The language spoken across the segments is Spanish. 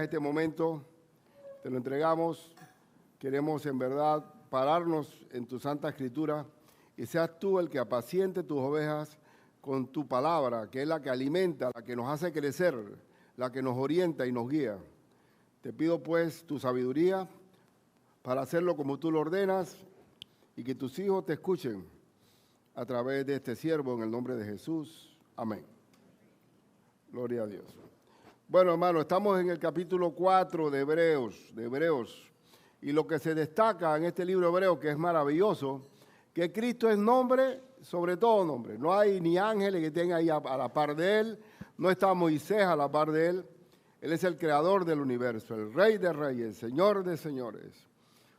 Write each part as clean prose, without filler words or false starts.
este momento, te lo entregamos. Queremos en verdad pararnos en tu Santa Escritura y seas tú el que apaciente tus ovejas con tu palabra, que es la que alimenta, la que nos hace crecer, la que nos orienta y nos guía. Te pido pues tu sabiduría para hacerlo como tú lo ordenas y que tus hijos te escuchen a través de este siervo en el nombre de Jesús. Amén. Gloria a Dios. Bueno, hermano, estamos en el capítulo 4 de Hebreos. Y lo que se destaca en este libro de Hebreos, que es maravilloso, que Cristo es nombre sobre todo nombre. No hay ni ángeles que estén ahí a la par de Él, no está Moisés a la par de Él. Él es el creador del universo, el Rey de reyes, Señor de señores.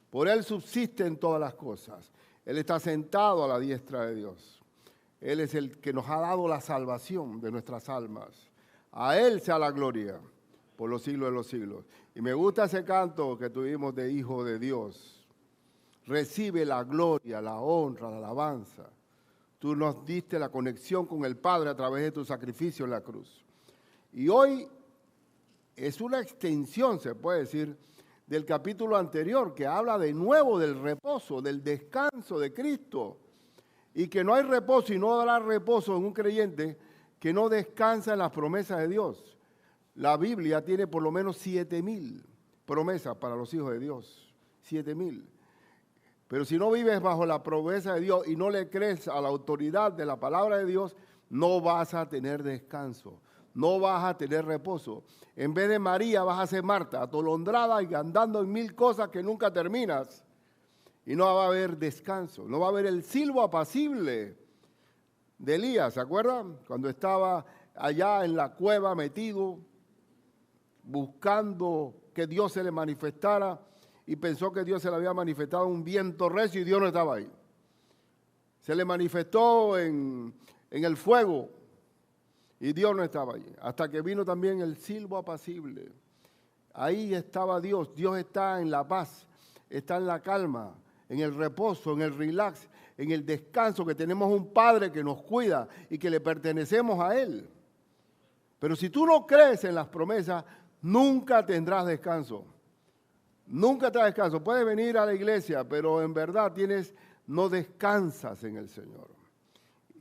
Por Él subsisten todas las cosas. Él está sentado a la diestra de Dios. Él es el que nos ha dado la salvación de nuestras almas. A Él sea la gloria por los siglos de los siglos. Y me gusta ese canto que tuvimos de Hijo de Dios. Recibe la gloria, la honra, la alabanza. Tú nos diste la conexión con el Padre a través de tu sacrificio en la cruz. Y hoy es una extensión, se puede decir, del capítulo anterior, que habla de nuevo del reposo, del descanso de Cristo. Y que no hay reposo y no habrá reposo en un creyente que no descansa en las promesas de Dios. La Biblia tiene por lo menos 7,000 promesas para los hijos de Dios. 7,000. Pero si no vives bajo la promesa de Dios y no le crees a la autoridad de la palabra de Dios, no vas a tener descanso, no vas a tener reposo. En vez de María vas a ser Marta, atolondrada y andando en 1000 cosas que nunca terminas. Y no va a haber descanso, no va a haber el silbo apacible de Elías, ¿se acuerdan? Cuando estaba allá en la cueva metido, buscando que Dios se le manifestara y pensó que Dios se le había manifestado un viento recio y Dios no estaba ahí. Se le manifestó en el fuego y Dios no estaba ahí. Hasta que vino también el silbo apacible. Ahí estaba Dios. Dios está en la paz, está en la calma, en el reposo, en el relax, en el descanso, que tenemos un Padre que nos cuida y que le pertenecemos a Él. Pero si tú no crees en las promesas, nunca tendrás descanso. Nunca tendrás descanso. Puedes venir a la iglesia, pero en verdad no descansas en el Señor.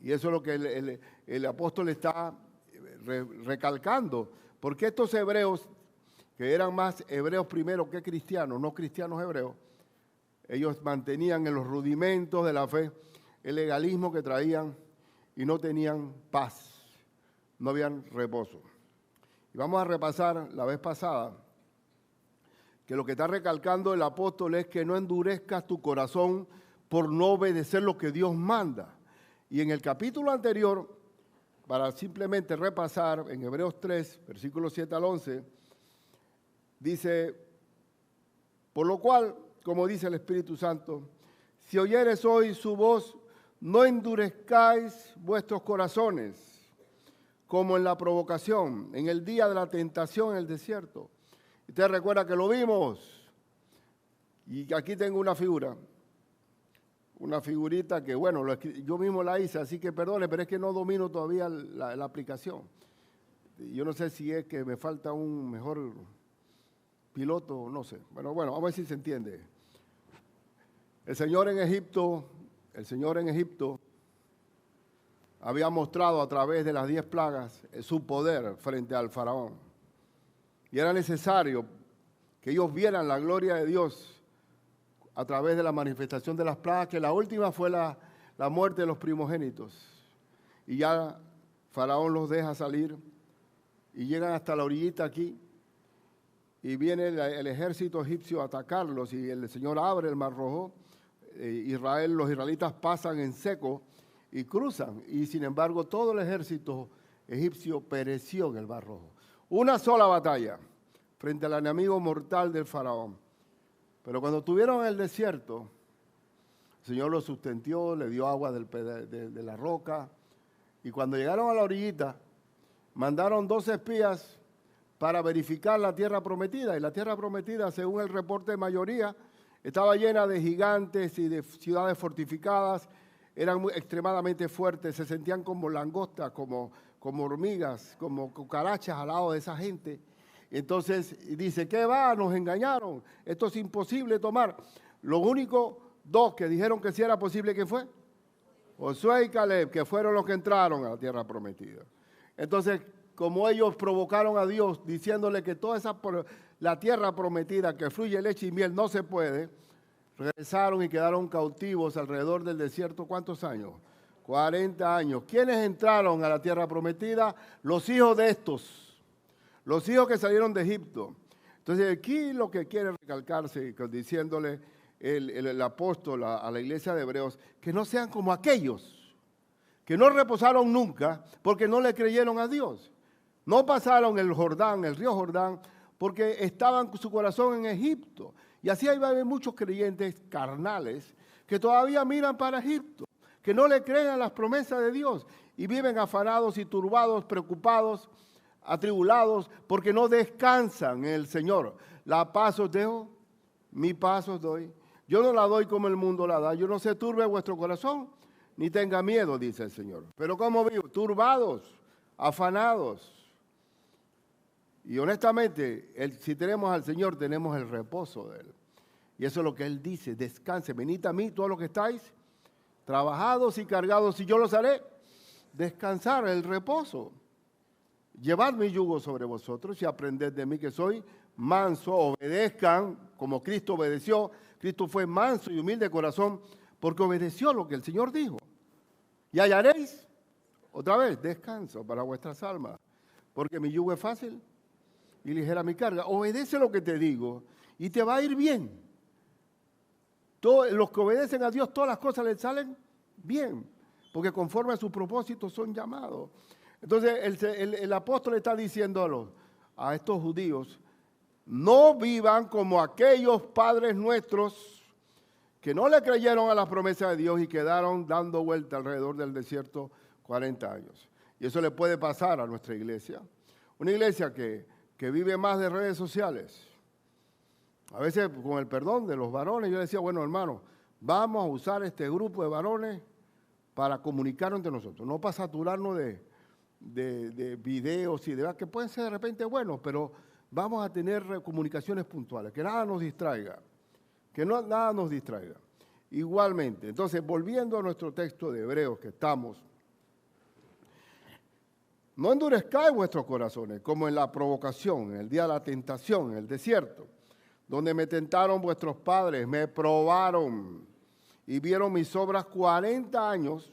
Y eso es lo que el apóstol está recalcando. Porque estos hebreos, que eran más hebreos primero que cristianos, no cristianos hebreos, ellos mantenían en los rudimentos de la fe el legalismo que traían y no tenían paz, no habían reposo. Y vamos a repasar la vez pasada que lo que está recalcando el apóstol es que no endurezcas tu corazón por no obedecer lo que Dios manda. Y en el capítulo anterior, para simplemente repasar, en Hebreos 3, versículos 7 al 11, dice, por lo cual, como dice el Espíritu Santo, si oyeres hoy su voz, no endurezcáis vuestros corazones, como en la provocación, en el día de la tentación en el desierto. Usted recuerda que lo vimos. Y aquí tengo una figura, una figurita que, bueno, yo mismo la hice, así que perdone, pero es que no domino todavía la aplicación. Yo no sé si es que me falta un mejor piloto, no sé. Bueno, vamos a ver si se entiende. El Señor en Egipto había mostrado a través de las 10 plagas su poder frente al faraón. Y era necesario que ellos vieran la gloria de Dios a través de la manifestación de las plagas, que la última fue la muerte de los primogénitos. Y ya faraón los deja salir y llegan hasta la orillita aquí. Y viene el ejército egipcio a atacarlos y el Señor abre el Mar Rojo. Los israelitas pasan en seco y cruzan. Y sin embargo todo el ejército egipcio pereció en el Mar Rojo. Una sola batalla frente al enemigo mortal del faraón. Pero cuando estuvieron en el desierto, el Señor los sustentó, le dio agua de la roca. Y cuando llegaron a la orillita, mandaron 2 espías para verificar la tierra prometida. Y la tierra prometida, según el reporte de mayoría, estaba llena de gigantes y de ciudades fortificadas. Eran extremadamente fuertes, se sentían como langostas, como hormigas, como cucarachas al lado de esa gente. Entonces dice, ¿qué va? Nos engañaron. Esto es imposible tomar. Los únicos dos que dijeron que sí era posible, ¿quién fue? Josué y Caleb, que fueron los que entraron a la tierra prometida. Entonces, como ellos provocaron a Dios diciéndole que toda la tierra prometida que fluye leche y miel no se puede, regresaron y quedaron cautivos alrededor del desierto. ¿Cuántos años? 40 años. ¿Quiénes entraron a la tierra prometida? Los hijos de estos, los hijos que salieron de Egipto. Entonces aquí lo que quiere recalcarse, diciéndole el apóstol a la iglesia de Hebreos, que no sean como aquellos que no reposaron nunca porque no le creyeron a Dios. No pasaron el Jordán, el río Jordán, porque estaban su corazón en Egipto. Y así hay muchos creyentes carnales que todavía miran para Egipto, que no le creen a las promesas de Dios y viven afanados y turbados, preocupados, atribulados, porque no descansan en el Señor. La paz os dejo, mi paz os doy. Yo no la doy como el mundo la da. Yo no se turbe vuestro corazón, ni tenga miedo, dice el Señor. Pero ¿cómo vivo? Turbados, afanados. Y honestamente, si tenemos al Señor, tenemos el reposo de Él. Y eso es lo que Él dice, descanse, venid a mí todos los que estáis trabajados y cargados, y yo los haré descansar, el reposo. Llevad mi yugo sobre vosotros y aprended de mí que soy manso, obedezcan como Cristo obedeció. Cristo fue manso y humilde de corazón porque obedeció lo que el Señor dijo. Y hallaréis, otra vez, descanso para vuestras almas, porque mi yugo es fácil y ligera mi carga. Obedece lo que te digo y te va a ir bien. Todos los que obedecen a Dios, todas las cosas les salen bien, porque conforme a sus propósitos son llamados. Entonces el apóstol está diciendo a estos judíos, no vivan como aquellos padres nuestros que no le creyeron a las promesas de Dios y quedaron dando vuelta alrededor del desierto 40 años. Y eso le puede pasar a nuestra iglesia. Una iglesia que vive más de redes sociales. A veces, con el perdón de los varones, yo decía, bueno, hermano, vamos a usar este grupo de varones para comunicar entre nosotros, no para saturarnos de videos y demás, que pueden ser de repente buenos, pero vamos a tener comunicaciones puntuales, que nada nos distraiga, nada nos distraiga. Igualmente, entonces, volviendo a nuestro texto de Hebreos que estamos, no endurezcáis vuestros corazones, como en la provocación, en el día de la tentación, en el desierto, donde me tentaron vuestros padres, me probaron y vieron mis obras 40 años,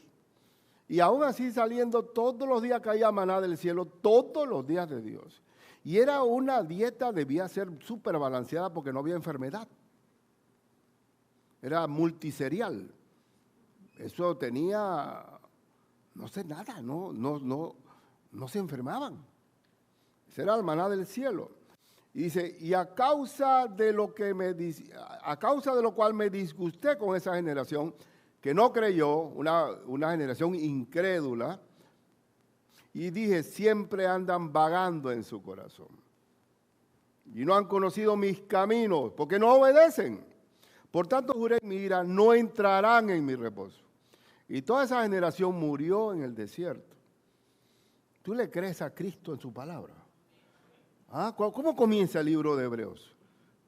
y aún así saliendo todos los días caía maná del cielo, todos los días de Dios. Y era una dieta, debía ser súper balanceada porque no había enfermedad. Era multiserial. Eso tenía, no sé, nada, no se enfermaban. Ese era el maná del cielo. Y dice, y a causa de lo cual me disgusté con esa generación que no creyó, una generación incrédula, y dije, siempre andan vagando en su corazón. Y no han conocido mis caminos, porque no obedecen. Por tanto, juré en mi ira, no entrarán en mi reposo. Y toda esa generación murió en el desierto. ¿Tú le crees a Cristo en su palabra? ¿Cómo comienza el libro de Hebreos?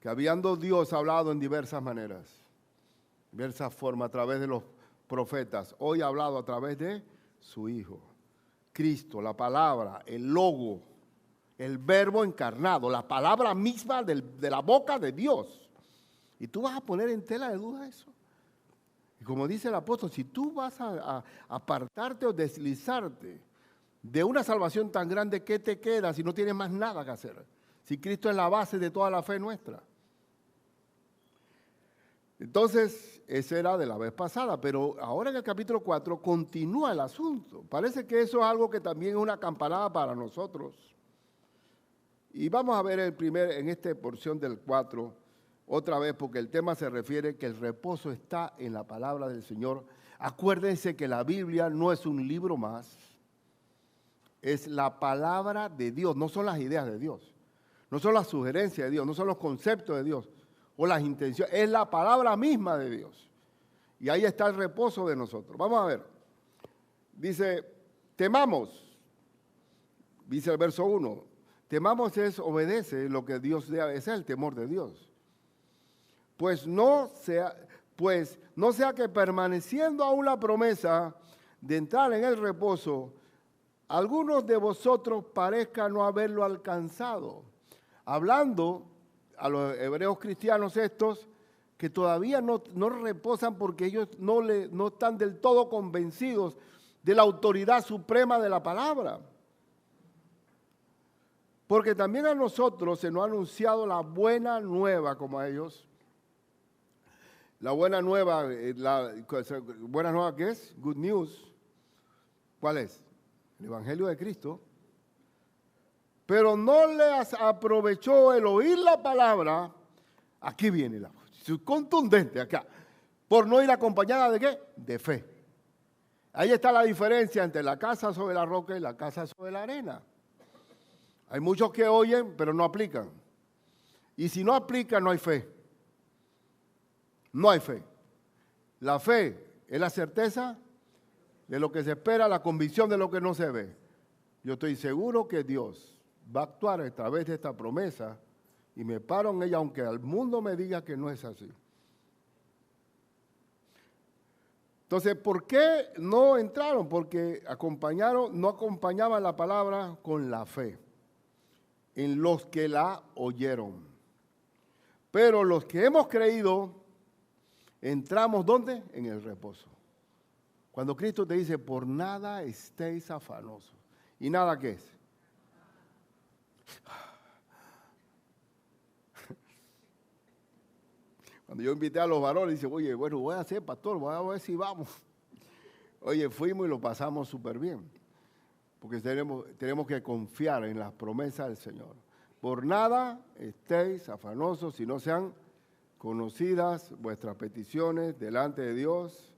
Que habiendo Dios hablado en diversas maneras, diversas formas, a través de los profetas, hoy ha hablado a través de su Hijo. Cristo, la palabra, el logo, el verbo encarnado, la palabra misma de la boca de Dios. Y tú vas a poner en tela de duda eso. Y como dice el apóstol, si tú vas a apartarte o deslizarte de una salvación tan grande, ¿qué te queda si no tienes más nada que hacer? Si Cristo es la base de toda la fe nuestra. Entonces, ese era de la vez pasada, pero ahora en el capítulo 4 continúa el asunto. Parece que eso es algo que también es una campanada para nosotros. Y vamos a ver en esta porción del 4, otra vez, porque el tema se refiere que el reposo está en la palabra del Señor. Acuérdense que la Biblia no es un libro más, es la palabra de Dios, no son las ideas de Dios, no son las sugerencias de Dios, no son los conceptos de Dios o las intenciones, es la palabra misma de Dios. Y ahí está el reposo de nosotros. Vamos a ver. Dice, temamos, dice el verso 1, Temamos es obedece lo que Dios da, ese es el temor de Dios. Pues no sea que permaneciendo aún la promesa de entrar en el reposo, algunos de vosotros parezcan no haberlo alcanzado. Hablando a los hebreos cristianos estos, que todavía no reposan porque ellos no están del todo convencidos de la autoridad suprema de la palabra. Porque también a nosotros se nos ha anunciado la buena nueva como a ellos. La buena nueva, ¿buena nueva qué es? Good news. ¿Cuál es? El Evangelio de Cristo. Pero no les aprovechó el oír la palabra. Aquí viene la contundente acá. Por no ir acompañada de ¿qué? De fe. Ahí está la diferencia entre la casa sobre la roca y la casa sobre la arena. Hay muchos que oyen, pero no aplican. Y si no aplican, no hay fe. No hay fe. La fe es la certeza de lo que se espera, la convicción de lo que no se ve. Yo estoy seguro que Dios va a actuar a través de esta promesa y me paro en ella, aunque al mundo me diga que no es así. Entonces, ¿por qué no entraron? Porque no acompañaban la palabra con la fe en los que la oyeron. Pero los que hemos creído, entramos ¿dónde? En el reposo. Cuando Cristo te dice, por nada estéis afanosos. ¿Y nada qué es? Cuando yo invité a los varones, dice, oye, bueno, voy a hacer pastor, voy a ver si vamos. Oye, fuimos y lo pasamos súper bien. Porque tenemos que confiar en las promesas del Señor. Por nada estéis afanosos, si no sean conocidas vuestras peticiones delante de Dios,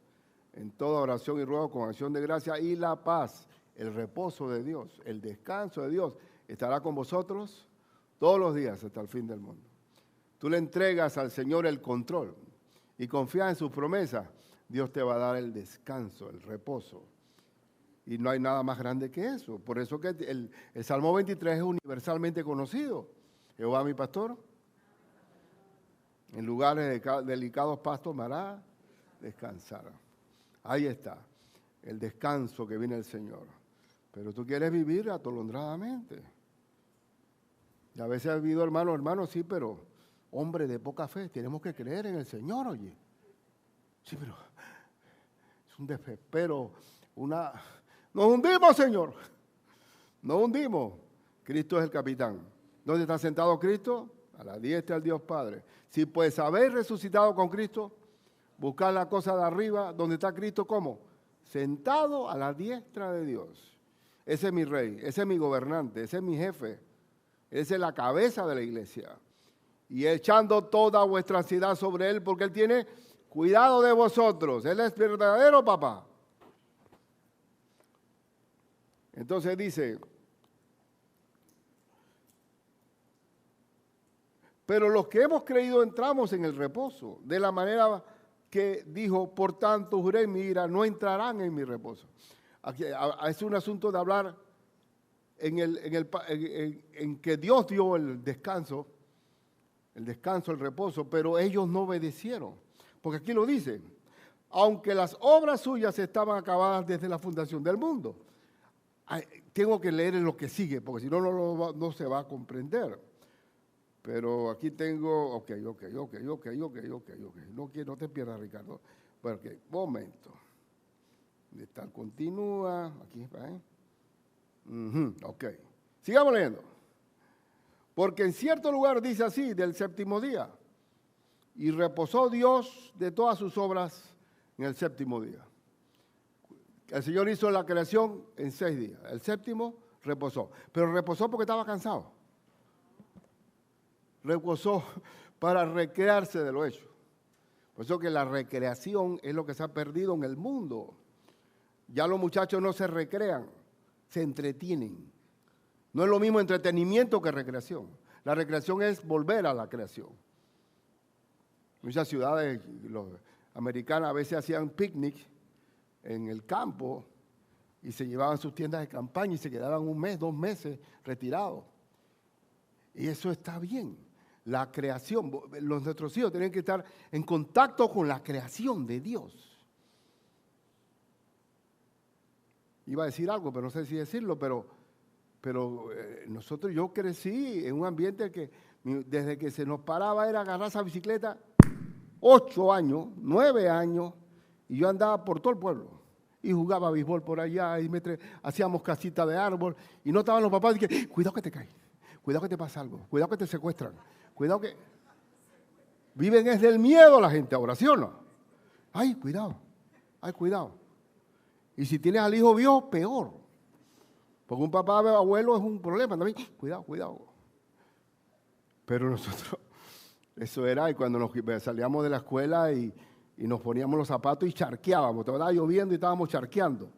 en toda oración y ruego con acción de gracia, y la paz, el reposo de Dios, el descanso de Dios, estará con vosotros todos los días hasta el fin del mundo. Tú le entregas al Señor el control y confías en sus promesas, Dios te va a dar el descanso, el reposo. Y no hay nada más grande que eso. Por eso que el Salmo 23 es universalmente conocido. Jehová mi pastor, en lugares de delicados pastos me hará descansar. Ahí está, el descanso que viene del Señor. Pero tú quieres vivir atolondradamente. Y a veces ha vivido hermano, sí, pero hombre de poca fe, tenemos que creer en el Señor, oye. Sí, pero es un desespero, Nos hundimos, Señor. Nos hundimos. Cristo es el capitán. ¿Dónde está sentado Cristo? A la diestra del Dios Padre. Si pues habéis resucitado con Cristo, buscad la cosa de arriba, donde está Cristo, ¿cómo? Sentado a la diestra de Dios. Ese es mi rey, ese es mi gobernante, ese es mi jefe. Esa es la cabeza de la iglesia. Y echando toda vuestra ansiedad sobre Él, porque Él tiene cuidado de vosotros. Él es verdadero papá. Entonces dice, pero los que hemos creído entramos en el reposo, de la manera que dijo, por tanto juré en mi ira, no entrarán en mi reposo. Aquí, es un asunto de hablar en que Dios dio el descanso, el reposo, pero ellos no obedecieron. Porque aquí lo dice, aunque las obras suyas estaban acabadas desde la fundación del mundo. Tengo que leer en lo que sigue, porque si no, no se va a comprender. Pero aquí tengo, ok. No te pierdas, Ricardo. Porque, momento. Tal continúa, aquí, ok. Sigamos leyendo. Porque en cierto lugar dice así, del séptimo día. Y reposó Dios de todas sus obras en el séptimo día. El Señor hizo la creación en 6 días. El séptimo reposó. Pero reposó porque estaba cansado. Reposó para recrearse de lo hecho. Por eso que la recreación es lo que se ha perdido en el mundo. Ya los muchachos no se recrean, se entretienen. No es lo mismo entretenimiento que recreación. La recreación es volver a la creación. Muchas ciudades americanas a veces hacían picnic en el campo y se llevaban sus tiendas de campaña y se quedaban 1 mes, 2 meses retirados. Y eso está bien. La creación, nuestros hijos tienen que estar en contacto con la creación de Dios. Iba a decir algo, pero no sé si decirlo, pero yo crecí en un ambiente que desde que se nos paraba era agarrar esa bicicleta, 8 años, 9 años, y yo andaba por todo el pueblo. Y jugaba béisbol por allá, y hacíamos casita de árbol, y no estaban los papás, y que, cuidado que te caes, cuidado que te pasa algo, cuidado que te secuestran, cuidado que... Viven es del miedo la gente ahora, ¿sí o no? Ay, cuidado, ay, cuidado. Y si tienes al hijo viejo, peor. Porque un papá abuelo es un problema también. Cuidado, cuidado. Pero nosotros, eso era, y cuando salíamos de la escuela y nos poníamos los zapatos y charqueábamos. Estaba lloviendo y estábamos charqueando.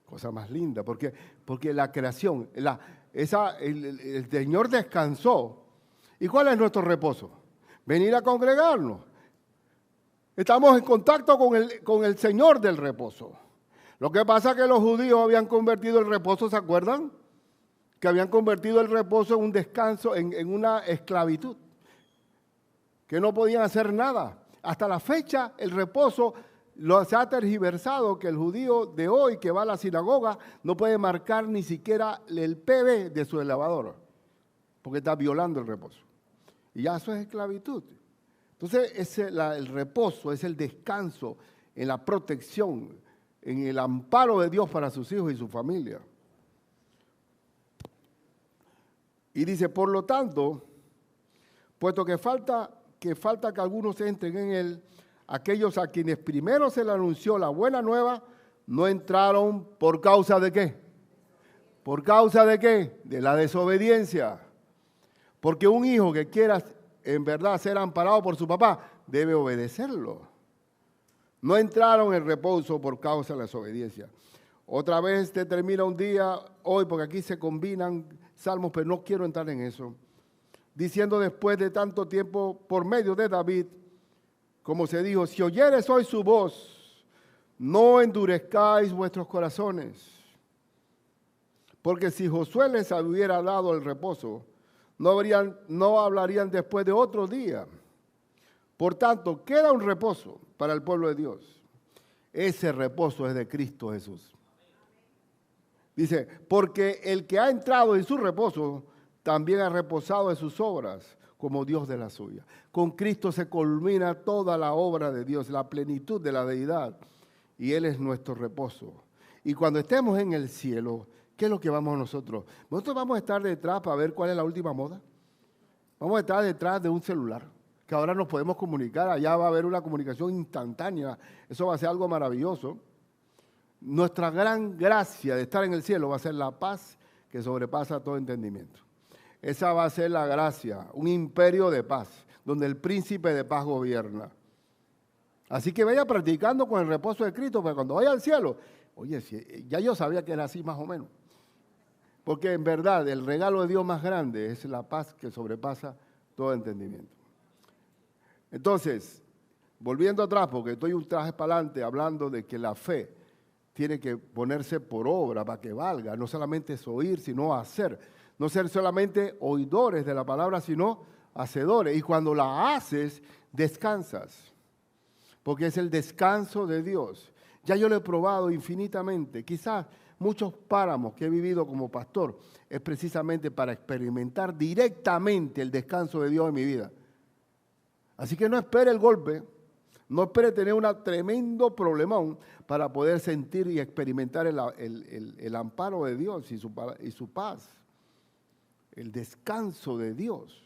Cosa más linda, porque la creación, el Señor descansó. ¿Y cuál es nuestro reposo? Venir a congregarnos. Estamos en contacto con el Señor del reposo. Lo que pasa es que los judíos habían convertido el reposo, ¿se acuerdan? Que habían convertido el reposo en un descanso, en una esclavitud. Que no podían hacer nada. Hasta la fecha, el reposo se ha tergiversado, que el judío de hoy que va a la sinagoga no puede marcar ni siquiera el PB de su elevador, porque está violando el reposo. Y ya eso es esclavitud. Entonces, el reposo es el descanso en la protección, en el amparo de Dios para sus hijos y su familia. Y dice, por lo tanto, puesto que falta que algunos entren en él, aquellos a quienes primero se le anunció la buena nueva, no entraron ¿por causa de qué? ¿Por causa de qué? De la desobediencia. Porque un hijo que quiera en verdad ser amparado por su papá, debe obedecerlo. No entraron en reposo por causa de la desobediencia. Otra vez te termina un día, hoy, porque aquí se combinan salmos, pero no quiero entrar en eso. Diciendo después de tanto tiempo, por medio de David, como se dijo, si oyeres hoy su voz, no endurezcáis vuestros corazones. Porque si Josué les hubiera dado el reposo, no hablarían después de otro día. Por tanto, queda un reposo para el pueblo de Dios. Ese reposo es de Cristo Jesús. Dice, porque el que ha entrado en su reposo, también ha reposado de sus obras, como Dios de la suya. Con Cristo se culmina toda la obra de Dios, la plenitud de la deidad, y Él es nuestro reposo. Y cuando estemos en el cielo, ¿qué es lo que vamos nosotros? Nosotros vamos a estar detrás para ver cuál es la última moda. Vamos a estar detrás de un celular, que ahora nos podemos comunicar. Allá va a haber una comunicación instantánea. Eso va a ser algo maravilloso. Nuestra gran gracia de estar en el cielo va a ser la paz que sobrepasa todo entendimiento. Esa va a ser la gracia, un imperio de paz, donde el príncipe de paz gobierna. Así que vaya practicando con el reposo de Cristo, porque cuando vaya al cielo, oye, ya yo sabía que era así más o menos. Porque en verdad el regalo de Dios más grande es la paz que sobrepasa todo entendimiento. Entonces, volviendo atrás, porque estoy un traje para adelante hablando de que la fe tiene que ponerse por obra para que valga. No solamente es oír, sino hacer. No ser solamente oidores de la palabra, sino hacedores. Y cuando la haces, descansas. Porque es el descanso de Dios. Ya yo lo he probado infinitamente. Quizás muchos páramos que he vivido como pastor es precisamente para experimentar directamente el descanso de Dios en mi vida. Así que no espere el golpe, no espere tener un tremendo problemón para poder sentir y experimentar el amparo de Dios y su paz, el descanso de Dios.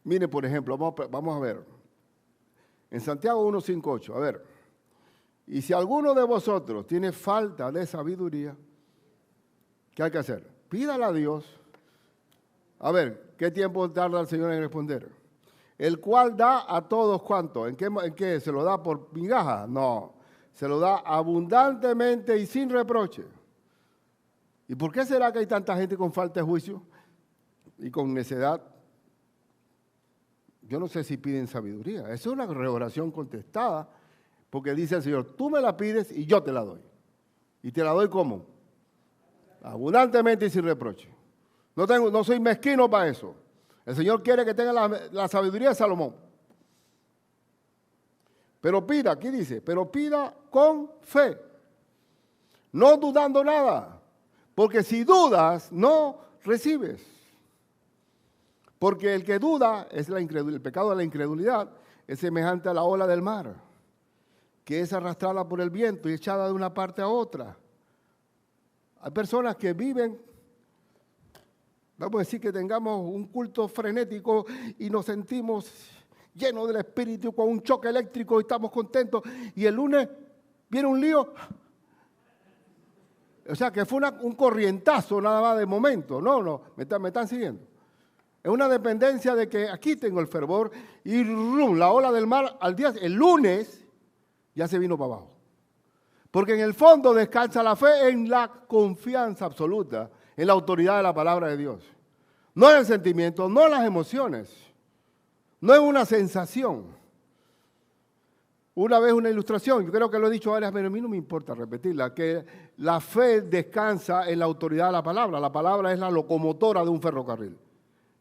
Mire, por ejemplo, vamos a ver, en Santiago 1:5-8, a ver, y si alguno de vosotros tiene falta de sabiduría, ¿qué hay que hacer? Pídala a Dios. A ver, ¿qué tiempo tarda el Señor en responder? El cual da a todos, ¿cuánto? ¿En qué? ¿Se lo da por migaja? No, se lo da abundantemente y sin reproche. ¿Y por qué será que hay tanta gente con falta de juicio y con necedad? Yo no sé si piden sabiduría. Esa es una oración contestada, Porque dice el Señor, tú me la pides y yo te la doy. ¿Y te la doy cómo? Abundantemente y sin reproche. No soy mezquino para eso. El Señor quiere que tenga la sabiduría de Salomón. Pero pida, aquí dice, pero pida con fe, no dudando nada. Porque si dudas, no recibes. Porque el que duda, el pecado de la incredulidad, es semejante a la ola del mar, que es arrastrada por el viento y echada de una parte a otra. Hay personas que viven, vamos a decir que tengamos un culto frenético y nos sentimos llenos del Espíritu con un choque eléctrico y estamos contentos, y el lunes viene un lío. O sea, que fue un corrientazo nada más de momento. No, me están siguiendo. Es una dependencia de que aquí tengo el fervor y la ola del mar el lunes ya se vino para abajo. Porque en el fondo descansa la fe en la confianza absoluta, en la autoridad de la palabra de Dios. No en el sentimiento, no en las emociones, no en una sensación. Una vez una ilustración, yo creo que lo he dicho varias veces, a mí no me importa repetirla, que la fe descansa en la autoridad de la palabra. La palabra es la locomotora de un ferrocarril.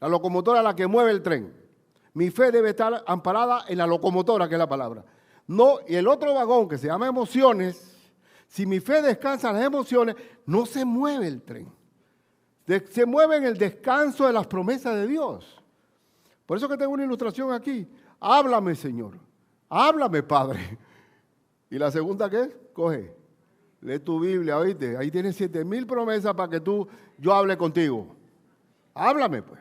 La locomotora es la que mueve el tren. Mi fe debe estar amparada en la locomotora, que es la palabra. No, y el otro vagón, que se llama emociones, si mi fe descansa en las emociones, no se mueve el tren. Se mueve en el descanso de las promesas de Dios. Por eso que tengo una ilustración aquí. Háblame, Señor. Háblame, Padre. ¿Y la segunda qué es? Coge. Lee tu Biblia, ¿oíste? Ahí tienes 7,000 promesas para que yo hable contigo. Háblame, pues.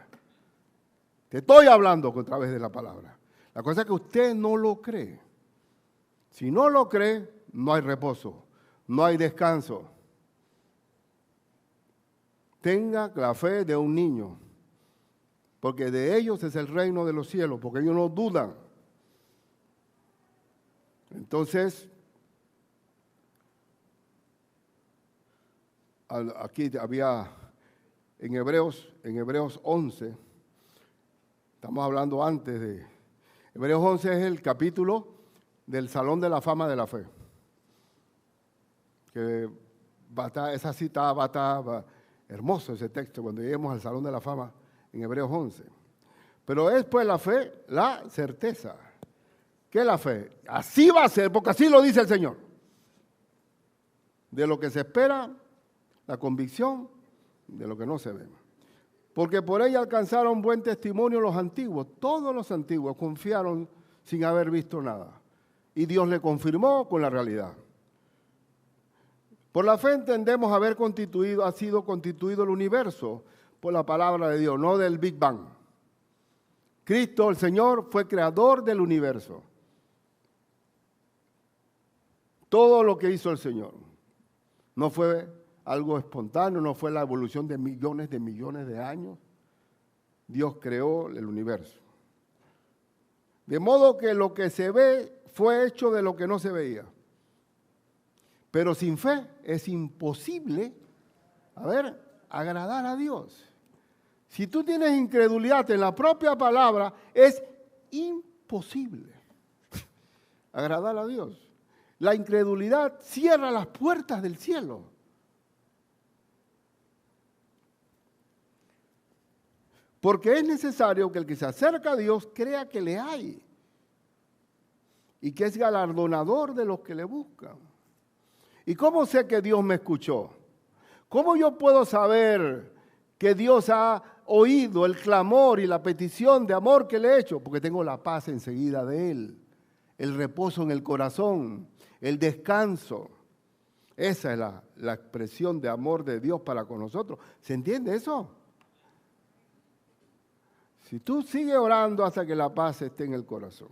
Te estoy hablando a través de la palabra. La cosa es que usted no lo cree. Si no lo cree, no hay reposo, no hay descanso. Tenga la fe de un niño, porque de ellos es el reino de los cielos, porque ellos no dudan. Entonces, aquí había en Hebreos 11, estamos hablando antes de... Hebreos 11 es el capítulo del Salón de la Fama de la Fe. Que esa cita va a estar hermoso ese texto cuando lleguemos al Salón de la Fama en Hebreos 11. Pero es pues la fe, la certeza. ¿Qué es la fe? Así va a ser, porque así lo dice el Señor. De lo que se espera, la convicción de lo que no se ve. Porque por ella alcanzaron buen testimonio los antiguos. Todos los antiguos confiaron sin haber visto nada. Y Dios le confirmó con la realidad. Por la fe entendemos ha sido constituido el universo por la palabra de Dios, no del Big Bang. Cristo, el Señor, fue creador del universo. Todo lo que hizo el Señor no fue algo espontáneo, no fue la evolución de millones de años. Dios creó el universo. De modo que lo que se ve fue hecho de lo que no se veía. Pero sin fe es imposible, agradar a Dios. Si tú tienes incredulidad en la propia palabra, es imposible agradar a Dios. La incredulidad cierra las puertas del cielo. Porque es necesario que el que se acerca a Dios crea que le hay y que es galardonador de los que le buscan. ¿Y cómo sé que Dios me escuchó? ¿Cómo yo puedo saber que Dios ha oído el clamor y la petición de amor que le he hecho? Porque tengo la paz enseguida de Él, el reposo en el corazón, el descanso. Esa es la expresión de amor de Dios para con nosotros. ¿Se entiende eso? Si tú sigues orando hasta que la paz esté en el corazón,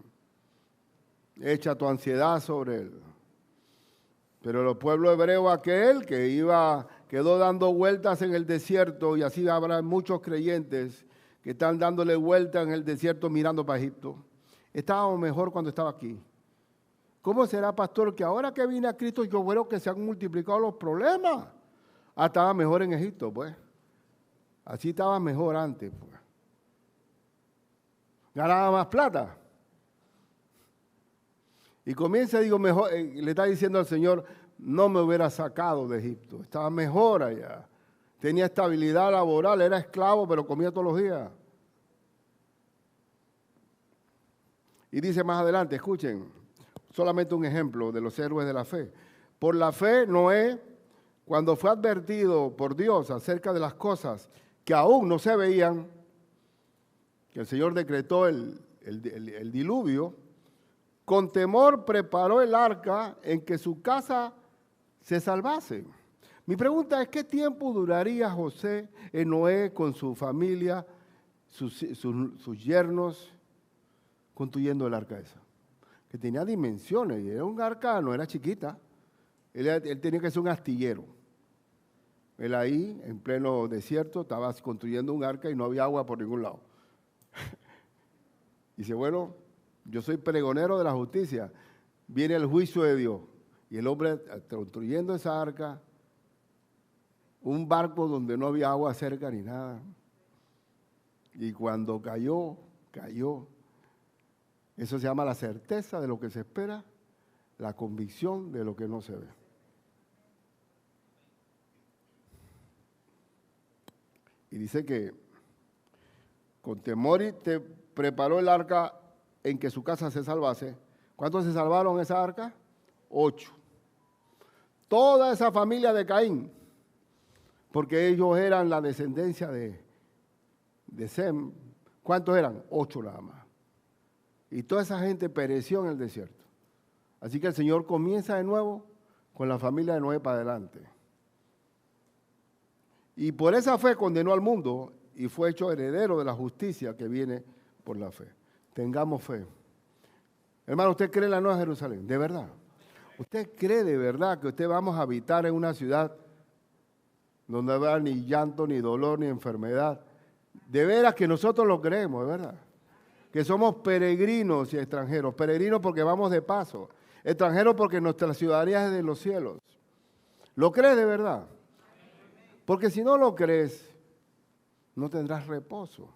echa tu ansiedad sobre Él. Pero el pueblo hebreo aquel que quedó dando vueltas en el desierto, y así habrá muchos creyentes que están dándole vueltas en el desierto mirando para Egipto. Estábamos mejor cuando estaba aquí. ¿Cómo será, pastor, que ahora que vine a Cristo yo veo que se han multiplicado los problemas? Estaba mejor en Egipto, pues. Así estaba mejor antes, pues. Ganaba más plata. Y comienza, digo, mejor, le está diciendo al Señor, no me hubiera sacado de Egipto, estaba mejor allá. Tenía estabilidad laboral, era esclavo, pero comía todos los días. Y dice más adelante, escuchen, solamente un ejemplo de los héroes de la fe. Por la fe, Noé, cuando fue advertido por Dios acerca de las cosas que aún no se veían, que el Señor decretó el diluvio, con temor preparó el arca en que su casa se salvase. Mi pregunta es, ¿qué tiempo duraría José en Noé con su familia, sus yernos, construyendo el arca esa? Que tenía dimensiones, y era un arca, no era chiquita. Él tenía que ser un astillero. Él ahí, en pleno desierto, estaba construyendo un arca y no había agua por ningún lado. Dice, bueno, yo soy pregonero de la justicia. Viene el juicio de Dios. Y el hombre construyendo esa arca, un barco donde no había agua cerca ni nada. Y cuando cayó. Eso se llama la certeza de lo que se espera, la convicción de lo que no se ve. Y dice que con temor y te preparó el arca en que su casa se salvase. ¿Cuántos se salvaron en esa arca? 8. Toda esa familia de Caín, porque ellos eran la descendencia de Sem. ¿Cuántos eran? 8 nada más. Y toda esa gente pereció en el desierto. Así que el Señor comienza de nuevo con la familia de Noé para adelante. Y por esa fe condenó al mundo y fue hecho heredero de la justicia que viene por la fe. Tengamos fe. Hermano, ¿usted cree en la Nueva Jerusalén? ¿De verdad? ¿Usted cree de verdad que usted vamos a habitar en una ciudad donde no habrá ni llanto, ni dolor, ni enfermedad? De veras que nosotros lo creemos, de verdad. Que somos peregrinos y extranjeros. Peregrinos porque vamos de paso. Extranjeros porque nuestra ciudadanía es de los cielos. ¿Lo crees de verdad? Porque si no lo crees, no tendrás reposo.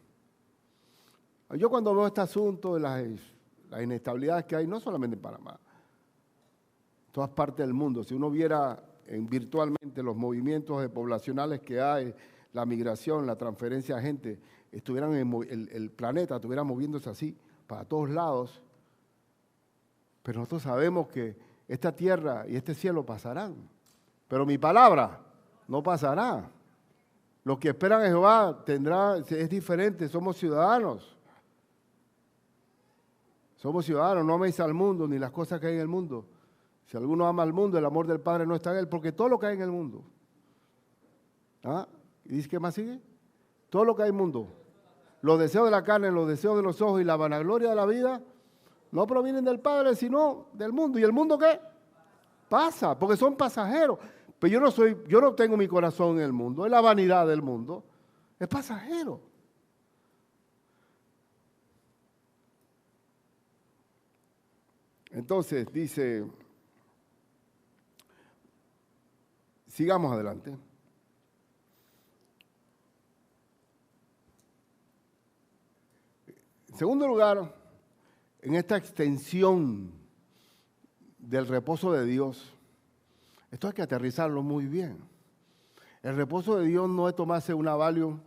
Yo cuando veo este asunto de las inestabilidades que hay, no solamente en Panamá, en todas partes del mundo, si uno viera virtualmente los movimientos poblacionales que hay, la migración, la transferencia de gente, estuvieran el planeta estuviera moviéndose así para todos lados, pero nosotros sabemos que esta tierra y este cielo pasarán, pero mi palabra no pasará. Los que esperan a Jehová es diferente, somos ciudadanos. Somos ciudadanos, no améis al mundo ni las cosas que hay en el mundo. Si alguno ama al mundo, el amor del Padre no está en él, porque todo lo que hay en el mundo. ¿Ah? ¿Y dice qué más sigue? Todo lo que hay en el mundo. Los deseos de la carne, los deseos de los ojos y la vanagloria de la vida no provienen del Padre, sino del mundo. ¿Y el mundo qué? Pasa, porque son pasajeros. Pero yo no tengo mi corazón en el mundo, es la vanidad del mundo, es pasajero. Entonces dice, sigamos adelante. En segundo lugar, en esta extensión del reposo de Dios, esto hay que aterrizarlo muy bien. El reposo de Dios no es tomarse una Valium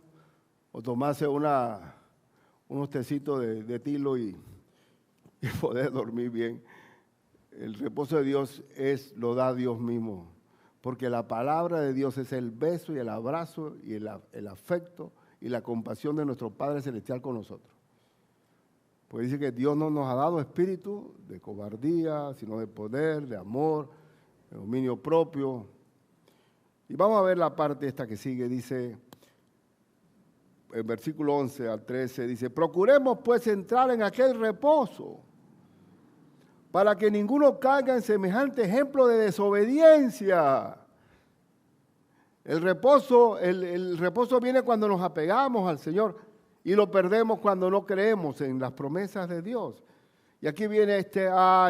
o tomarse unos tecitos de tilo y poder dormir bien. El reposo de Dios lo da Dios mismo, porque la palabra de Dios es el beso y el abrazo y el afecto y la compasión de nuestro Padre Celestial con nosotros. Pues dice que Dios no nos ha dado espíritu de cobardía, sino de poder, de amor, de dominio propio. Y vamos a ver la parte esta que sigue, dice, el versículo 11 al 13, dice, procuremos pues entrar en aquel reposo, para que ninguno caiga en semejante ejemplo de desobediencia. El reposo viene cuando nos apegamos al Señor y lo perdemos cuando no creemos en las promesas de Dios. Y aquí viene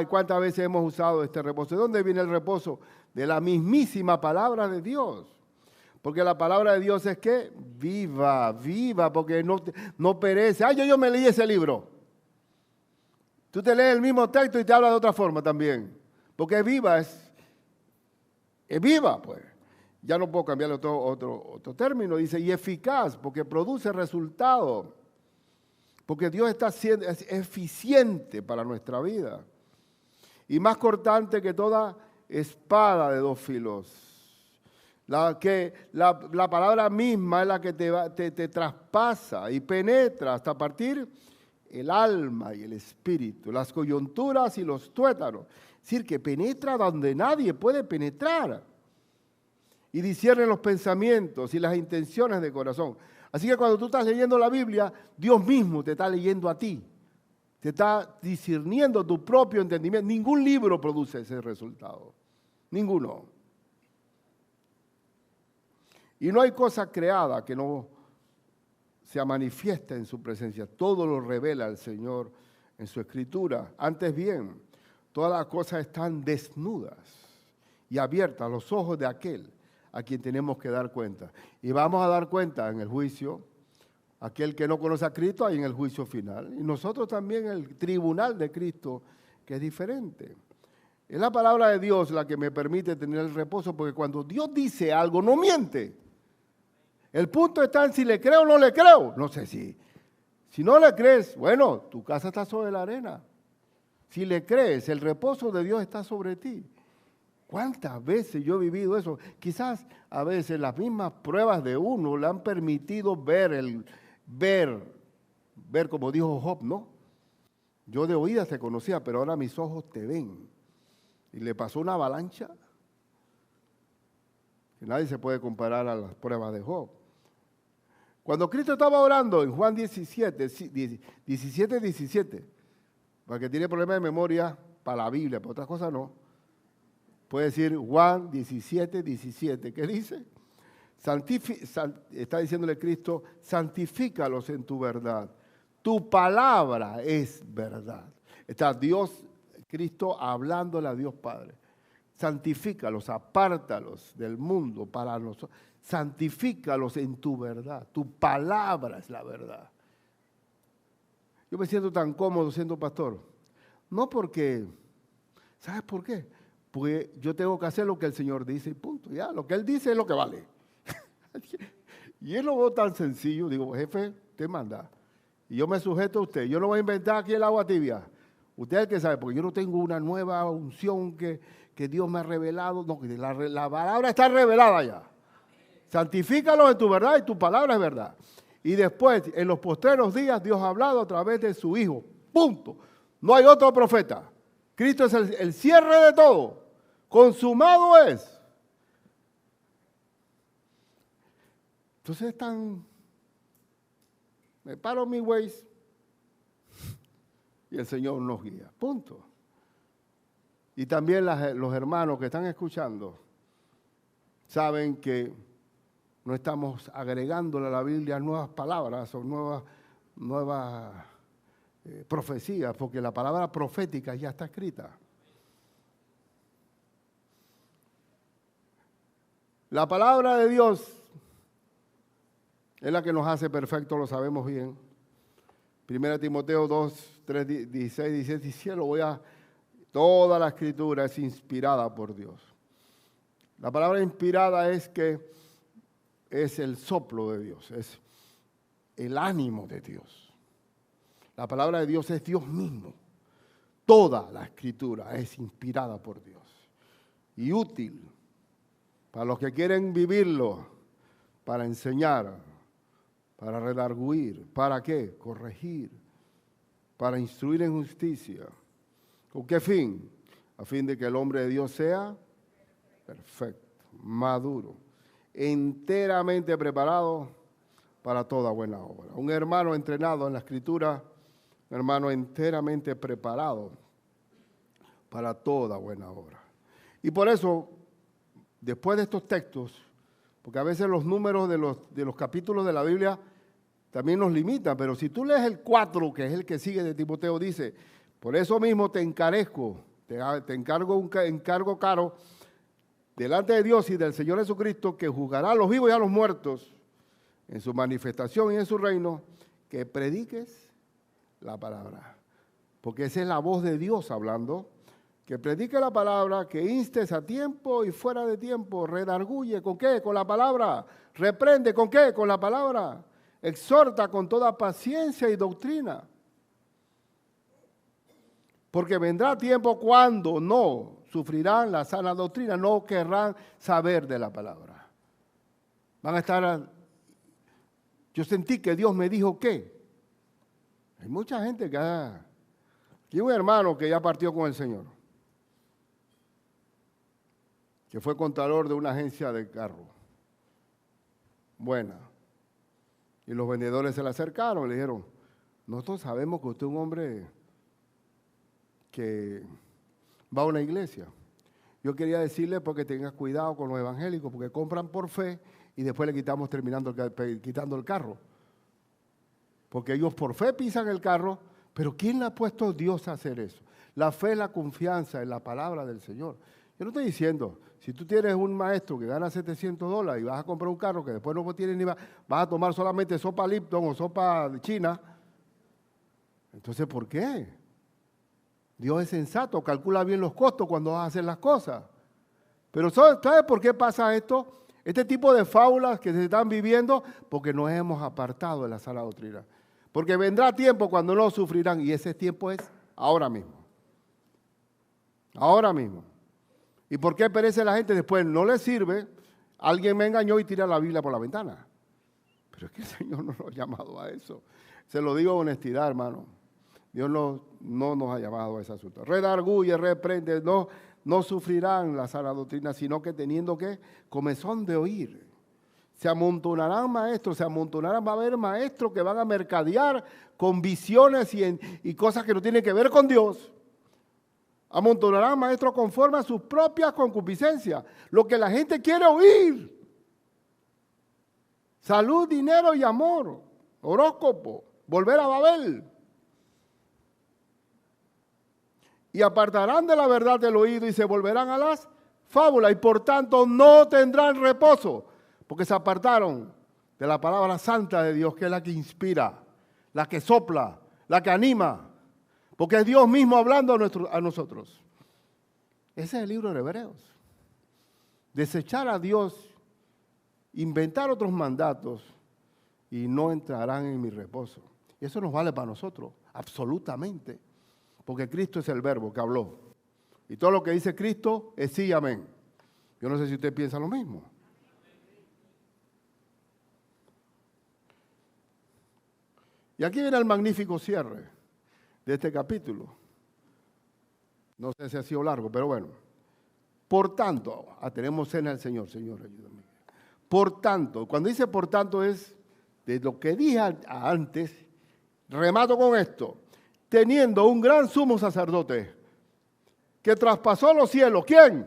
¿cuántas veces hemos usado este reposo? ¿De dónde viene el reposo? De la mismísima palabra de Dios. Porque la palabra de Dios es que viva, porque no perece. Yo me leí ese libro. Tú te lees el mismo texto y te habla de otra forma también. Porque es viva, es viva, pues. Ya no puedo cambiarle otro término. Dice, y eficaz, porque produce resultado. Porque Dios está siendo es eficiente para nuestra vida. Y más cortante que toda espada de dos filos. La palabra misma es la que te traspasa y penetra hasta partir el alma y el espíritu, las coyunturas y los tuétanos. Es decir, que penetra donde nadie puede penetrar. Y discierne los pensamientos y las intenciones de corazón. Así que cuando tú estás leyendo la Biblia, Dios mismo te está leyendo a ti. Te está discerniendo tu propio entendimiento. Ningún libro produce ese resultado. Ninguno. Y no hay cosa creada que no se manifiesta en su presencia. Todo lo revela el Señor en su Escritura. Antes bien, todas las cosas están desnudas y abiertas a los ojos de aquel a quien tenemos que dar cuenta. Y vamos a dar cuenta en el juicio. Aquel que no conoce a Cristo, hay en el juicio final. Y nosotros también en el tribunal de Cristo, que es diferente. Es la palabra de Dios la que me permite tener el reposo, porque cuando Dios dice algo, no miente. El punto está en si le creo o no le creo. No sé si no le crees, bueno, tu casa está sobre la arena. Si le crees, el reposo de Dios está sobre ti. ¿Cuántas veces yo he vivido eso? Quizás a veces las mismas pruebas de uno le han permitido ver como dijo Job, ¿no? Yo de oídas te conocía, pero ahora mis ojos te ven. Y le pasó una avalancha que nadie se puede comparar a las pruebas de Job. Cuando Cristo estaba orando en Juan 17, para que tiene problemas de memoria, para la Biblia, para otras cosas no, puede decir Juan 17, ¿qué dice? Está diciéndole Cristo, santifícalos en tu verdad. Tu palabra es verdad. Está Dios, Cristo hablándole a Dios Padre. Santifícalos, apártalos del mundo para nosotros. Santifícalos en tu verdad. Tu palabra es la verdad. Yo me siento tan cómodo siendo pastor. No porque, ¿sabes por qué? Porque yo tengo que hacer lo que el Señor dice y punto. Ya, lo que Él dice es lo que vale. Y es lo veo tan sencillo. Digo, jefe, usted manda. Y yo me sujeto a usted. Yo no voy a inventar aquí el agua tibia. Usted es el que sabe, porque yo no tengo una nueva unción que Dios me ha revelado. No, la palabra está revelada ya. Santifícalo en tu verdad y tu palabra es verdad. Y después, en los postreros días, Dios ha hablado a través de su Hijo. Punto. No hay otro profeta. Cristo es el cierre de todo. Consumado es. Entonces me paro mi ways y el Señor nos guía. Punto. Y también los hermanos que están escuchando saben que no estamos agregándole a la Biblia nuevas palabras o nuevas profecías, porque la palabra profética ya está escrita. La palabra de Dios es la que nos hace perfectos, lo sabemos bien. 1 Timoteo 2, 3, 16, 17, y cielo, toda la escritura es inspirada por Dios. La palabra inspirada es que es el soplo de Dios, es el ánimo de Dios. La palabra de Dios es Dios mismo. Toda la escritura es inspirada por Dios y útil para los que quieren vivirlo, para enseñar, para redarguir. ¿Para qué? Corregir, para instruir en justicia. ¿Con qué fin? A fin de que el hombre de Dios sea perfecto, maduro, enteramente preparado para toda buena obra. Un hermano entrenado en la Escritura, un hermano enteramente preparado para toda buena obra. Y por eso, después de estos textos, porque a veces los números de los capítulos de la Biblia también nos limitan, pero si tú lees el 4, que es el que sigue de Timoteo, dice, por eso mismo te encarezco, te encargo un encargo caro, delante de Dios y del Señor Jesucristo, que juzgará a los vivos y a los muertos en su manifestación y en su reino, que prediques la palabra. porque esa es la voz de Dios hablando, que predique la palabra, que instes a tiempo y fuera de tiempo, redarguye, ¿con qué? Con la palabra, reprende, ¿con qué? Con la palabra, exhorta con toda paciencia y doctrina. Porque vendrá tiempo cuando no sufrirán la sana doctrina, no querrán saber de la palabra. Van a estar, yo sentí que Dios me dijo ¿qué? Hay mucha gente que aquí un hermano que ya partió con el Señor, que fue contador de una agencia de carro. Buena. Y los vendedores se le acercaron y le dijeron, nosotros sabemos que usted es un hombre que va a una iglesia. Yo quería decirle porque tengas cuidado con los evangélicos, porque compran por fe y después le quitando el carro. Porque ellos por fe pisan el carro, pero ¿quién le ha puesto a Dios a hacer eso? La fe es la confianza en la palabra del Señor. Yo no estoy diciendo, si tú tienes un maestro que gana $700 y vas a comprar un carro que después no tienes ni vas a tomar solamente sopa Lipton o sopa de China, entonces ¿por qué? Dios es sensato, calcula bien los costos cuando vas a hacer las cosas. Pero ¿sabes por qué pasa esto? Este tipo de fábulas que se están viviendo, porque nos hemos apartado de la sana doctrina. Porque vendrá tiempo cuando no sufrirán, y ese tiempo es ahora mismo. Ahora mismo. ¿Y por qué perece la gente? Después no le sirve, alguien me engañó y tira la Biblia por la ventana. Pero es que el Señor no nos ha llamado a eso. Se lo digo con honestidad, hermano. Dios no nos ha llamado a ese asunto. Redarguye, reprende, no sufrirán la sana doctrina, sino que teniendo que comezón de oír. Se amontonarán maestros, va a haber maestros que van a mercadear con visiones y cosas que no tienen que ver con Dios. Amontonarán maestros conforme a sus propias concupiscencias, lo que la gente quiere oír. Salud, dinero y amor, horóscopo, volver a Babel. Y apartarán de la verdad del oído y se volverán a las fábulas y por tanto no tendrán reposo, porque se apartaron de la palabra santa de Dios, que es la que inspira, la que sopla, la que anima, porque es Dios mismo hablando a nosotros. Ese es el libro de Hebreos. Desechar a Dios, inventar otros mandatos y no entrarán en mi reposo. Y eso nos vale para nosotros, absolutamente. Porque Cristo es el verbo que habló. Y todo lo que dice Cristo es sí y amén. Yo no sé si usted piensa lo mismo. Y aquí viene el magnífico cierre de este capítulo. No sé si ha sido largo, pero bueno. Por tanto, tenemos cena del Señor, Señor, ayúdame. Por tanto, cuando dice por tanto es de lo que dije antes, remato con esto. Teniendo un gran sumo sacerdote que traspasó los cielos. ¿Quién?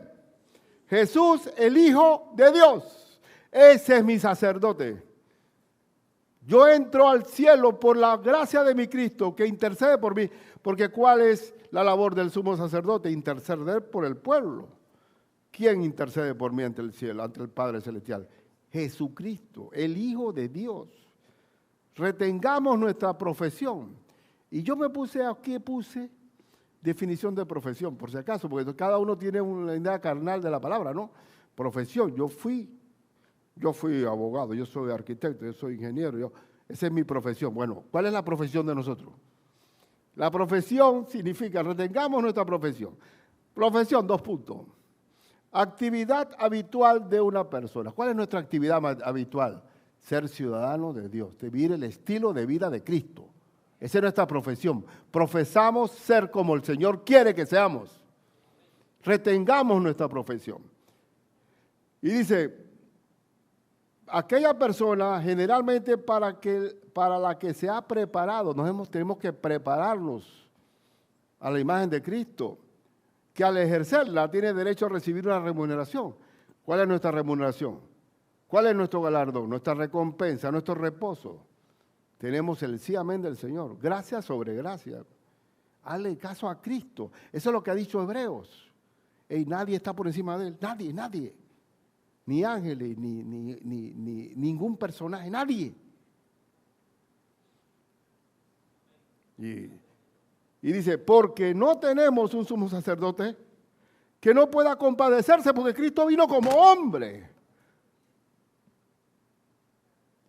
Jesús, el Hijo de Dios. Ese es mi sacerdote. Yo entro al cielo por la gracia de mi Cristo que intercede por mí. Porque ¿cuál es la labor del sumo sacerdote? Interceder por el pueblo. ¿Quién intercede por mí ante el cielo, ante el Padre Celestial? Jesucristo, el Hijo de Dios. Retengamos nuestra profesión. Y yo puse definición de profesión, por si acaso, porque cada uno tiene una idea carnal de la palabra, ¿no? Profesión, yo fui abogado, yo soy arquitecto, yo soy ingeniero, esa es mi profesión. Bueno, ¿cuál es la profesión de nosotros? La profesión significa, retengamos nuestra profesión. Profesión, 2 puntos. Actividad habitual de una persona. ¿Cuál es nuestra actividad habitual? Ser ciudadano de Dios, vivir el estilo de vida de Cristo. Esa es nuestra profesión. Profesamos ser como el Señor quiere que seamos. Retengamos nuestra profesión. Y dice, aquella persona generalmente para la que se ha preparado, tenemos que prepararnos a la imagen de Cristo, que al ejercerla tiene derecho a recibir una remuneración. ¿Cuál es nuestra remuneración? ¿Cuál es nuestro galardón? Nuestra recompensa, nuestro reposo. Tenemos el sí amén del Señor. Gracia sobre gracia. Hazle caso a Cristo. Eso es lo que ha dicho Hebreos. Y nadie está por encima de él. Nadie. Ni ángeles, ni ningún personaje. Nadie. Y dice, porque no tenemos un sumo sacerdote que no pueda compadecerse, porque Cristo vino como hombre.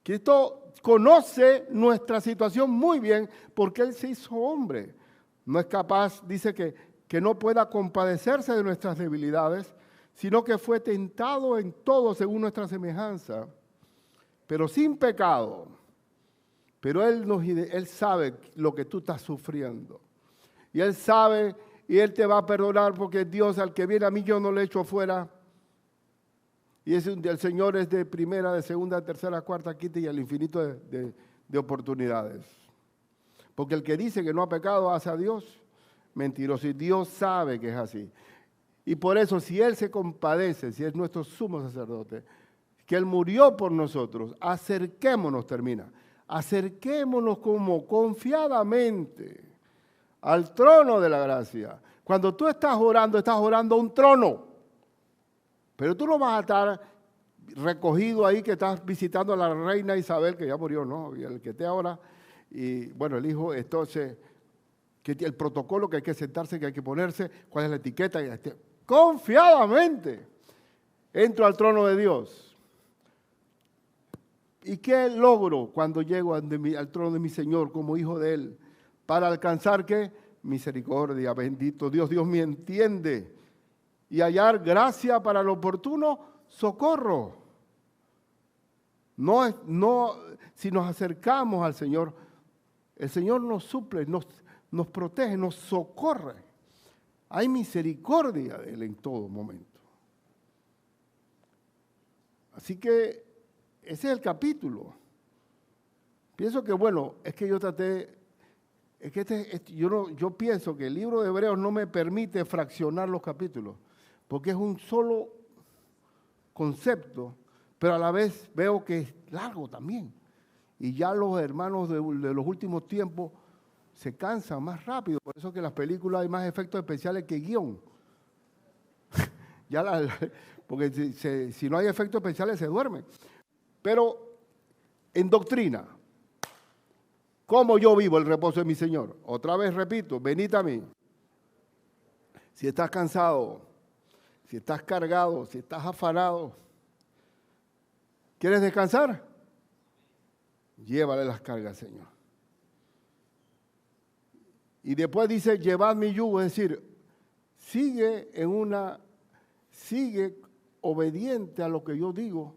Cristo conoce nuestra situación muy bien porque Él se hizo hombre. No es capaz, dice que no pueda compadecerse de nuestras debilidades, sino que fue tentado en todo según nuestra semejanza, pero sin pecado. Pero Él sabe lo que tú estás sufriendo. Y Él sabe y Él te va a perdonar porque Dios al que viene a mí yo no le echo fuera. Y el Señor es de primera, de segunda, tercera, cuarta, quinta y al infinito de oportunidades. Porque el que dice que no ha pecado hace a Dios mentiroso y Dios sabe que es así. Y por eso si Él se compadece, si es nuestro sumo sacerdote, que Él murió por nosotros, acerquémonos, acerquémonos como confiadamente al trono de la gracia. Cuando tú estás orando a un trono. Pero tú no vas a estar recogido ahí que estás visitando a la reina Isabel, que ya murió, ¿no? Y el que esté ahora, y bueno, el hijo, entonces, que el protocolo que hay que sentarse, que hay que ponerse, cuál es la etiqueta. Confiadamente entro al trono de Dios. ¿Y qué logro cuando llego al trono de mi Señor como hijo de Él? Para alcanzar, ¿qué? Misericordia, bendito Dios, Dios me entiende. Y hallar gracia para el oportuno socorro. Si nos acercamos al Señor, el Señor nos suple, nos protege, nos socorre. Hay misericordia de Él en todo momento. Así que ese es el capítulo. Pienso que, bueno, es que yo traté, es que yo pienso que el libro de Hebreos no me permite fraccionar los capítulos, porque es un solo concepto, pero a la vez veo que es largo también. Y ya los hermanos de los últimos tiempos se cansan más rápido, por eso que en las películas hay más efectos especiales que guión. Porque si no hay efectos especiales se duermen. Pero en doctrina, ¿cómo yo vivo el reposo de mi Señor? Otra vez repito, venid a mí. Si estás cansado, si estás cargado, si estás afanado, ¿quieres descansar? Llévale las cargas, Señor. Y después dice, llevad mi yugo, es decir, sigue obediente a lo que yo digo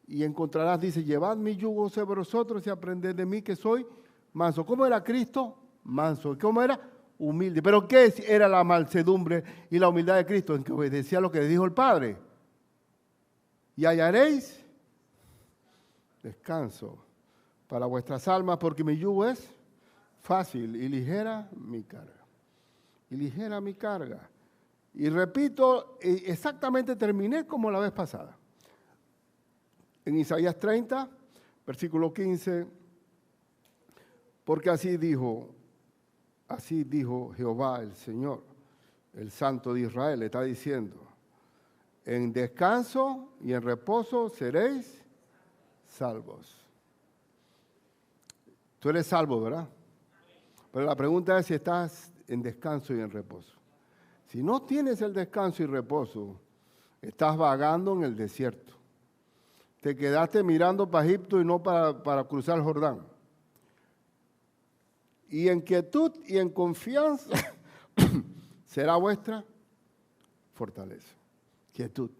y encontrarás, dice, llevad mi yugo sobre vosotros y aprended de mí que soy manso. ¿Cómo era Cristo? Manso. ¿Cómo era? Humilde. ¿Pero qué era la mansedumbre y la humildad de Cristo? En que obedecía lo que dijo el Padre. Y hallaréis descanso para vuestras almas, porque mi yugo es fácil y ligera mi carga. Y ligera mi carga. Y repito, exactamente terminé como la vez pasada. En Isaías 30, versículo 15, porque así dijo Jehová el Señor, el Santo de Israel, le está diciendo, en descanso y en reposo seréis salvos. Tú eres salvo, ¿verdad? Pero la pregunta es si estás en descanso y en reposo. Si no tienes el descanso y reposo, estás vagando en el desierto. Te quedaste mirando para Egipto y no para cruzar el Jordán. Y en quietud y en confianza será vuestra fortaleza. Quietud,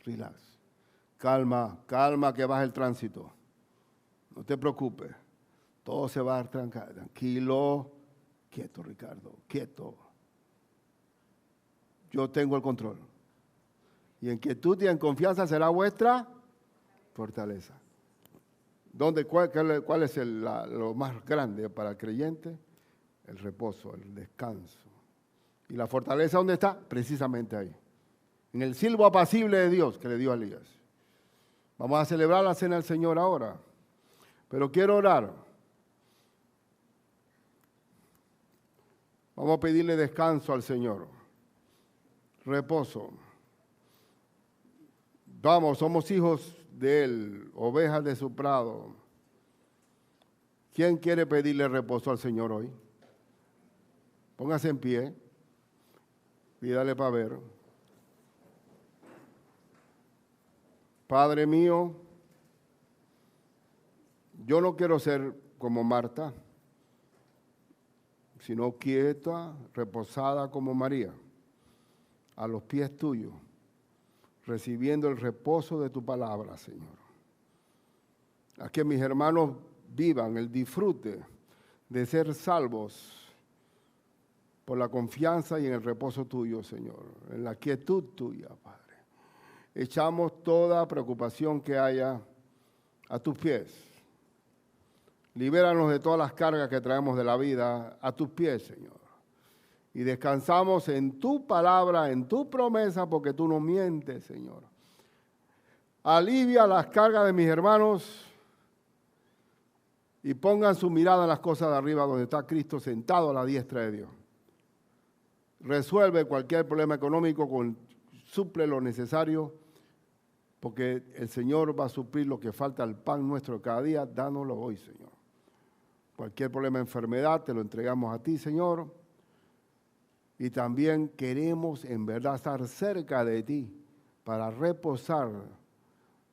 relax. Calma que baja el tránsito. No te preocupes. Todo se va a trancar. Tranquilo. Quieto, Ricardo. Quieto. Yo tengo el control. Y en quietud y en confianza será vuestra fortaleza. ¿Cuál es lo más grande para el creyente? El reposo, el descanso. ¿Y la fortaleza dónde está? Precisamente ahí. En el silbo apacible de Dios que le dio a Elías. Vamos a celebrar la cena del Señor ahora. Pero quiero orar. Vamos a pedirle descanso al Señor. Reposo. Vamos, somos hijos de Él, ovejas de su prado. ¿Quién quiere pedirle reposo al Señor hoy? Póngase en pie. Pídale para ver. Padre mío, yo no quiero ser como Marta, sino quieta, reposada como María, a los pies tuyos, recibiendo el reposo de tu palabra, Señor. A que mis hermanos vivan el disfrute de ser salvos por la confianza y en el reposo tuyo, Señor, en la quietud tuya, Padre. Echamos toda preocupación que haya a tus pies. Libéranos de todas las cargas que traemos de la vida a tus pies, Señor. Y descansamos en tu palabra, en tu promesa, porque tú no mientes, Señor. Alivia las cargas de mis hermanos y pongan su mirada en las cosas de arriba, donde está Cristo sentado a la diestra de Dios. Resuelve cualquier problema económico, suple lo necesario, porque el Señor va a suplir lo que falta, el pan nuestro de cada día. Dánoslo hoy, Señor. Cualquier problema de enfermedad te lo entregamos a ti, Señor. Y también queremos en verdad estar cerca de ti para reposar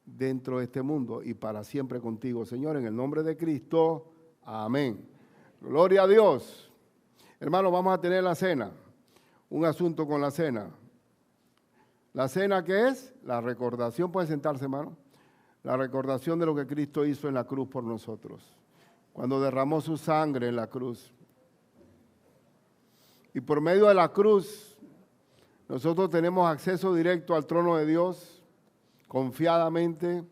dentro de este mundo y para siempre contigo, Señor, en el nombre de Cristo. Amén. Gloria a Dios. Hermanos, vamos a tener la cena. Un asunto con la cena. ¿La cena qué es? La recordación. ¿Puede sentarse, hermano? La recordación de lo que Cristo hizo en la cruz por nosotros, cuando derramó su sangre en la cruz. Y por medio de la cruz, nosotros tenemos acceso directo al trono de Dios, confiadamente.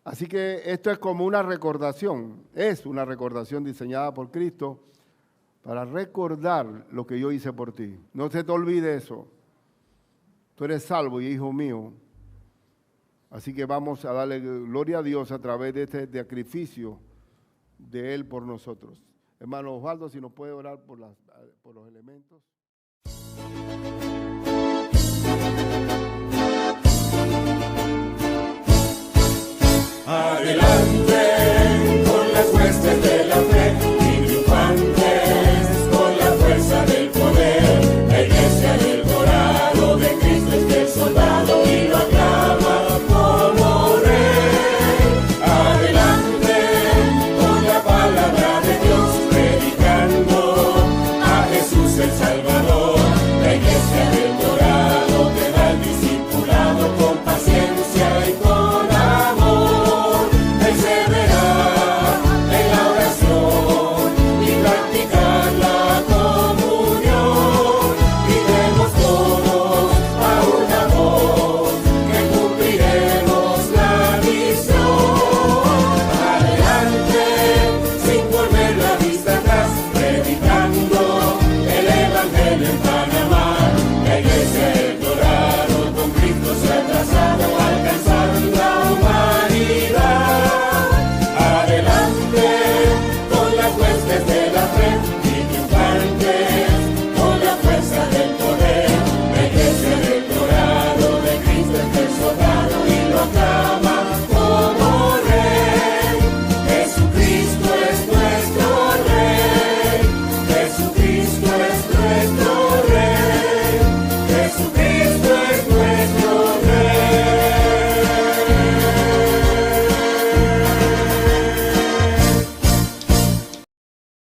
Así que esto es como una recordación, es una recordación diseñada por Cristo para recordar lo que yo hice por ti. No se te olvide eso. Tú eres salvo y hijo mío. Así que vamos a darle gloria a Dios a través de este sacrificio de Él por nosotros. Hermano Osvaldo, si nos puede orar por los elementos. Adelante.